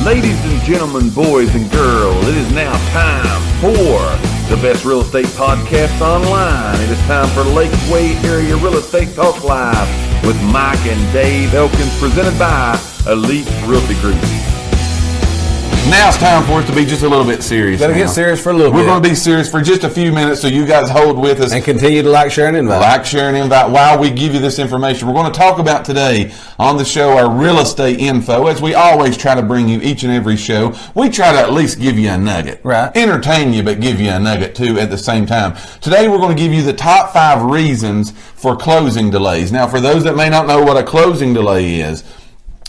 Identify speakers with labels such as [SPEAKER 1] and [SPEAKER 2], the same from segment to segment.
[SPEAKER 1] Ladies and gentlemen, boys and girls, it is now time for the best real estate podcast online. It is time for Lakeway Area Real Estate Talk Live with Mike and Dave Elkins, presented by Elite Realty Group. Now it's time for us to be just a little bit serious.
[SPEAKER 2] Gotta get serious for a little bit.
[SPEAKER 1] We're going to be serious for just a few minutes, so you guys hold with us.
[SPEAKER 2] And continue to like, share, and invite.
[SPEAKER 1] Like, share, and invite while we give you this information. We're going to talk about today on the show our real estate info. As we always try to bring you each and every show, we try to at least give you a nugget.
[SPEAKER 2] Right.
[SPEAKER 1] Entertain you, but give you a nugget too at the same time. Today we're going to give you the top 5 reasons for closing delays. Now, for those that may not know what a closing delay is,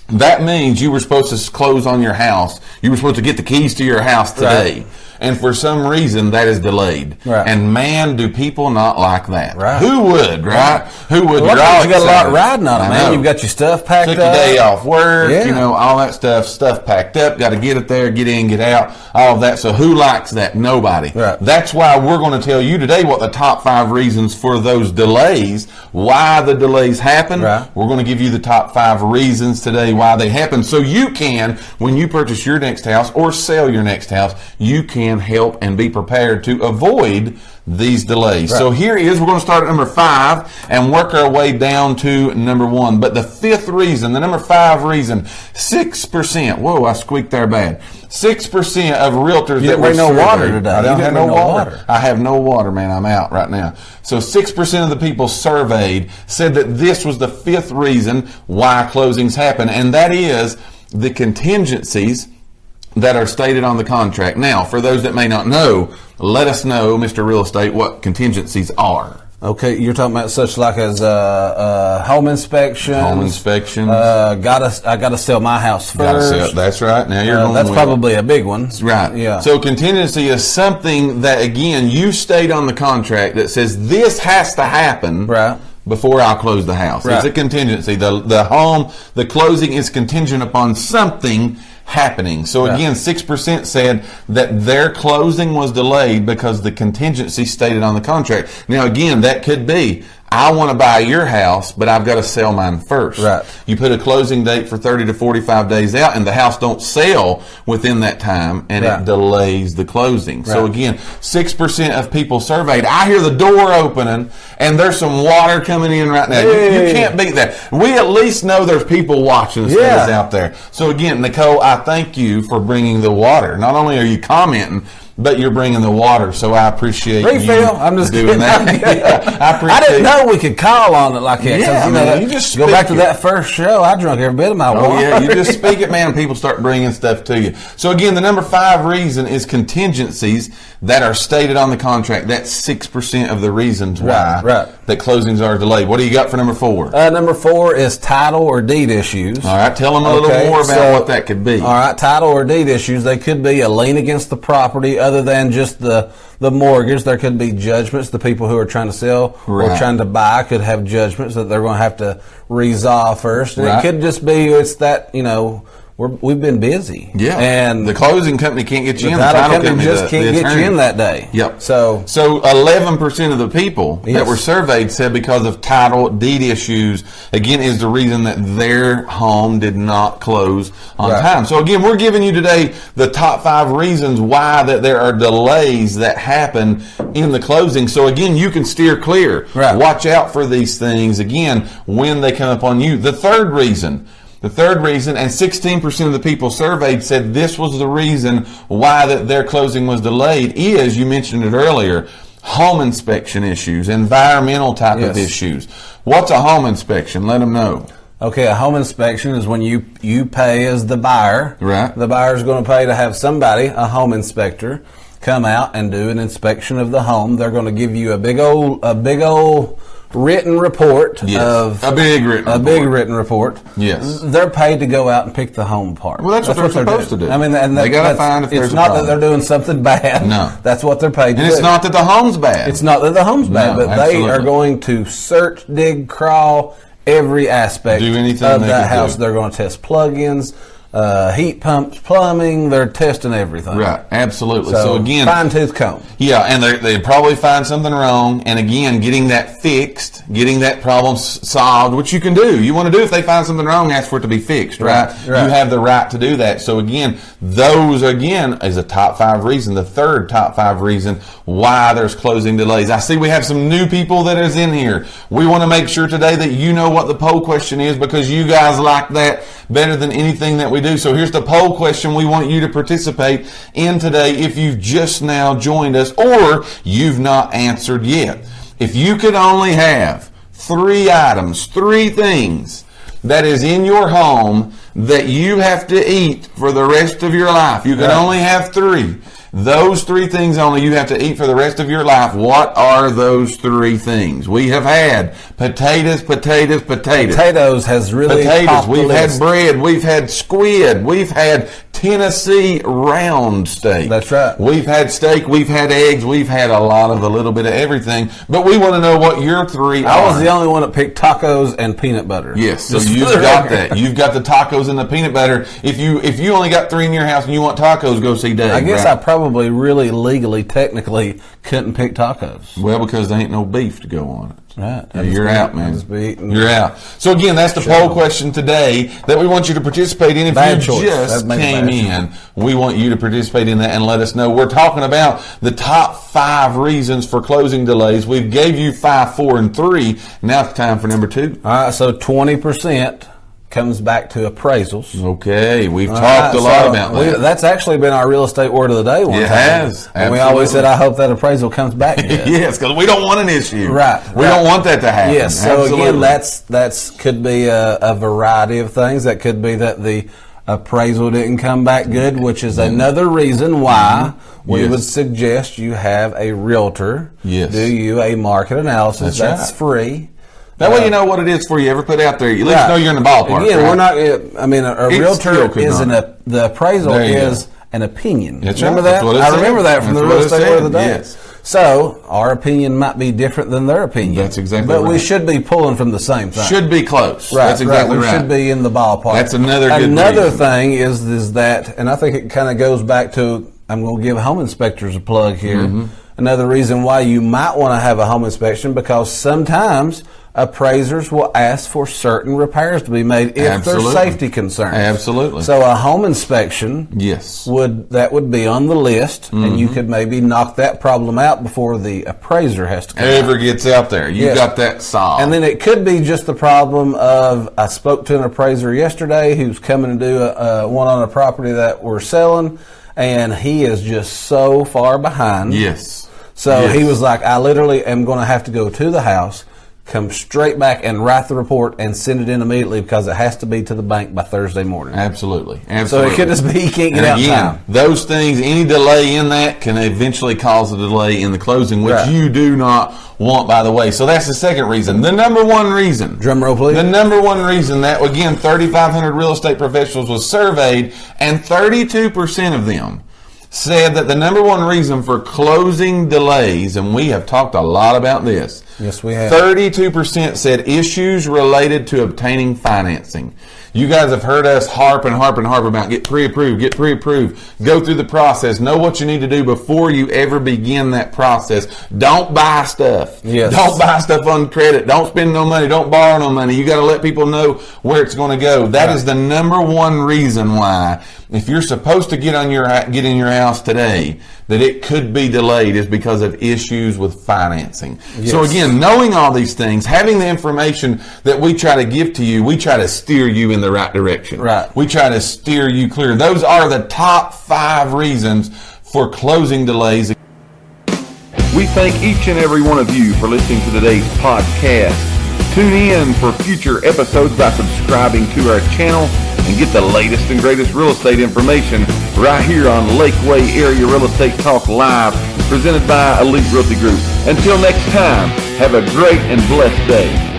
[SPEAKER 1] that means you were supposed to close on your house. You were supposed to get the keys to your house today. Right. And for some reason, that is delayed.
[SPEAKER 2] Right.
[SPEAKER 1] And man, do people not like that.
[SPEAKER 2] Right.
[SPEAKER 1] Who would, right? Who would?
[SPEAKER 2] Well, you got a lot riding on it, man. You've got your stuff packed up.
[SPEAKER 1] Took a day off work, all that stuff packed up. Got to get it there, get in, get out, all of that. So who likes that? Nobody.
[SPEAKER 2] Right.
[SPEAKER 1] That's why we're going to tell you today what the top 5 reasons for those delays, why the delays happen.
[SPEAKER 2] Right.
[SPEAKER 1] We're going to give you the top 5 reasons today why they happen, so you can, when you purchase your next house or sell your next house, you can help and be prepared to avoid these delays. Right. So here is, we're going to start at number 5 and work our way down to number 1. But the 5th reason, the number 5 reason, 6%. Whoa, I squeaked there bad. 6% of realtors
[SPEAKER 2] that were no water today.
[SPEAKER 1] I don't have no water. I have no water, man. I'm out right now. So 6% of the people surveyed said that this was the 5th reason why closings happen, and that is the contingencies that are stated on the contract. Now, for those that may not know, let us know, Mr. Real Estate, what contingencies are.
[SPEAKER 2] Okay, you're talking about such like as home inspections.
[SPEAKER 1] Home inspections.
[SPEAKER 2] I gotta sell my house first.
[SPEAKER 1] That's right. Now you're going
[SPEAKER 2] that's probably a big one.
[SPEAKER 1] Right.
[SPEAKER 2] Yeah.
[SPEAKER 1] So contingency is something that, again, you state on the contract that says this has to happen.
[SPEAKER 2] Right.
[SPEAKER 1] Before I'll close the house.
[SPEAKER 2] Right.
[SPEAKER 1] It's a contingency. The closing is contingent upon something happening. So again, 6% said that their closing was delayed because the contingency stated on the contract. Now again, that could be, I want to buy your house, but I've got to sell mine first.
[SPEAKER 2] Right.
[SPEAKER 1] You put a closing date for 30 to 45 days out, and the house don't sell within that time, and it delays the closing. Right. So again, 6% of people surveyed. I hear the door opening, and there's some water coming in right now.
[SPEAKER 2] Hey.
[SPEAKER 1] You can't beat that. We at least know there's people watching us out there. So again, Nicole, I thank you for bringing the water. Not only are you commenting, but you're bringing the water, so I appreciate
[SPEAKER 2] Refill. I'm just
[SPEAKER 1] doing that.
[SPEAKER 2] I didn't know we could call on it like that.
[SPEAKER 1] Yeah, you just
[SPEAKER 2] go back to that first show. I drunk every bit of my water.
[SPEAKER 1] Oh yeah, you just speak it, man, and people start bringing stuff to you. So again, the number 5 reason is contingencies that are stated on the contract. That's 6% of the reasons why that closings are delayed. What do you got for number 4?
[SPEAKER 2] Number 4 is title or deed issues.
[SPEAKER 1] All right, tell them a little more about what that could be.
[SPEAKER 2] All right, title or deed issues. They could be a lien against the property, other than just the mortgage. There could be judgments. The people who are trying to sell or trying to buy could have judgments that they're going to have to resolve first. And it could just be, it's that, we've been busy.
[SPEAKER 1] Yeah.
[SPEAKER 2] And
[SPEAKER 1] the closing company can't get you in.
[SPEAKER 2] The title company just can't get you in that day.
[SPEAKER 1] Yep.
[SPEAKER 2] So
[SPEAKER 1] 11% of the people that were surveyed said because of title deed issues, again, is the reason that their home did not close on time. So again, we're giving you today the top 5 reasons why that there are delays that happen in the closing. So again, you can steer clear.
[SPEAKER 2] Right.
[SPEAKER 1] Watch out for these things, again, when they come upon you. The third reason, and 16% of the people surveyed said this was the reason why that their closing was delayed, is, you mentioned it earlier, home inspection issues, environmental type of issues. What's a home inspection? Let them know.
[SPEAKER 2] Okay, a home inspection is when you pay as the buyer.
[SPEAKER 1] Right.
[SPEAKER 2] The buyer's going to pay to have somebody, a home inspector, come out and do an inspection of the home. They're going to give you a big old written report of
[SPEAKER 1] a big written report.
[SPEAKER 2] Yes, they're paid to go out and pick the home apart.
[SPEAKER 1] Well, that's what they're supposed to do.
[SPEAKER 2] I mean, and
[SPEAKER 1] they got to find if there's
[SPEAKER 2] it's not that they're doing something bad.
[SPEAKER 1] No,
[SPEAKER 2] that's what they're paid to do.
[SPEAKER 1] And it's not that the home's bad.
[SPEAKER 2] It's not that the home's bad, but
[SPEAKER 1] absolutely.
[SPEAKER 2] They are going to search, dig, crawl every aspect
[SPEAKER 1] of
[SPEAKER 2] that house. They're going to test plug-ins. heat pumps, plumbing. They're testing everything.
[SPEAKER 1] Right, absolutely. So again,
[SPEAKER 2] fine-tooth comb.
[SPEAKER 1] Yeah, and they probably find something wrong. And again, getting that fixed, getting that problem solved, which you can do. You want to do if they find something wrong, ask for it to be fixed, right? You have the right to do that. So again, those again is a top 5 reason. The third top 5 reason why there's closing delays. I see we have some new people that is in here. We want to make sure today that you know what the poll question is, because you guys like that better than anything that we do. So here's the poll question we want you to participate in today if you've just now joined us or you've not answered yet. If you could only have 3 items, 3 things that is in your home that you have to eat for the rest of your life, you can only have 3. Those 3 things only you have to eat for the rest of your life. What are those 3 things? We have had potatoes.
[SPEAKER 2] Potatoes has really
[SPEAKER 1] potatoes. We've had bread. We've had squid. We've had Tennessee round steak.
[SPEAKER 2] That's right.
[SPEAKER 1] We've had steak. We've had eggs. We've had a little bit of everything. But we want to know what your 3 are.
[SPEAKER 2] I was the only one that picked tacos and peanut butter.
[SPEAKER 1] Yes, so you've got that. You've got the tacos and the peanut butter. If you only got 3 in your house and you want tacos, go see Dave.
[SPEAKER 2] I guess I probably really legally, technically couldn't pick tacos.
[SPEAKER 1] Well, because there ain't no beef to go on it.
[SPEAKER 2] Right.
[SPEAKER 1] Yeah, you're out, man. You're out. So again, that's the poll question today that we want you to participate in. If you just came in, we want you to participate in that and let us know. We're talking about the top 5 reasons for closing delays. We've gave you 5, 4, and 3. Now it's time for number 2.
[SPEAKER 2] All right, so 20% comes back to appraisals.
[SPEAKER 1] Okay, we've talked a lot about that.
[SPEAKER 2] That's actually been our real estate word of the day one time.
[SPEAKER 1] It has.
[SPEAKER 2] And we always said, I hope that appraisal comes back good.
[SPEAKER 1] Yes, because we don't want an issue.
[SPEAKER 2] Right.
[SPEAKER 1] We don't want that to happen.
[SPEAKER 2] Yes, so again, that's could be a variety of things. That could be that the appraisal didn't come back good, which is another reason why we would suggest you have a realtor do you a market analysis. That's free.
[SPEAKER 1] That way you know what it is before you ever put out there. At least know you're in the ballpark.
[SPEAKER 2] Again, we're not. I mean, a realtor is the appraisal is an opinion. Remember that? I remember that from the real estate word of the day.
[SPEAKER 1] Yes.
[SPEAKER 2] So our opinion might be different than their opinion.
[SPEAKER 1] That's exactly right.
[SPEAKER 2] But we should be pulling from the same thing.
[SPEAKER 1] Should be close.
[SPEAKER 2] Right.
[SPEAKER 1] That's exactly right.
[SPEAKER 2] We should be in the ballpark.
[SPEAKER 1] That's another good
[SPEAKER 2] Another
[SPEAKER 1] reason.
[SPEAKER 2] thing is that, and I think it kind of goes back to, I'm going to give home inspectors a plug here. Another reason why you might want to have a home inspection, because sometimes appraisers will ask for certain repairs to be made if there's safety concerns.
[SPEAKER 1] Absolutely.
[SPEAKER 2] So a home inspection would be on the list, and you could maybe knock that problem out before the appraiser has to come
[SPEAKER 1] ever gets out there. You got that solved.
[SPEAKER 2] And then it could be just the problem of, I spoke to an appraiser yesterday who's coming to do one on a property that we're selling, and he is just so far behind. So he was like, I literally am going to have to go to the house, come straight back and write the report and send it in immediately, because it has to be to the bank by Thursday morning.
[SPEAKER 1] Absolutely.
[SPEAKER 2] So it could just be he can't get out in time.
[SPEAKER 1] Those things, any delay in that can eventually cause a delay in the closing, which you do not want, by the way. So that's the second reason. The number 1 reason.
[SPEAKER 2] Drum roll, please.
[SPEAKER 1] The number 1 reason that, again, 3,500 real estate professionals was surveyed, and 32% of them said that the number 1 reason for closing delays, and we have talked a lot about this.
[SPEAKER 2] Yes, we have.
[SPEAKER 1] 32% said issues related to obtaining financing. You guys have heard us harp about get pre-approved, go through the process, know what you need to do before you ever begin that process. Don't buy stuff. Don't buy stuff on credit. Don't spend no money. Don't borrow no money. You got to let people know where it's going to go. That is the number 1 reason why, if you're supposed to get in your house today, that it could be delayed, is because of issues with financing. So again, knowing all these things, having the information that we try to give to you, we try to steer you in the right direction. We try to steer you clear. Those are the top 5 reasons for closing delays. We thank each and every one of you for listening to today's podcast. Tune in for future episodes by subscribing to our channel and get the latest and greatest real estate information right here on Lakeway Area Real Estate Talk Live, presented by Elite Realty Group. Until next time, have a great and blessed day.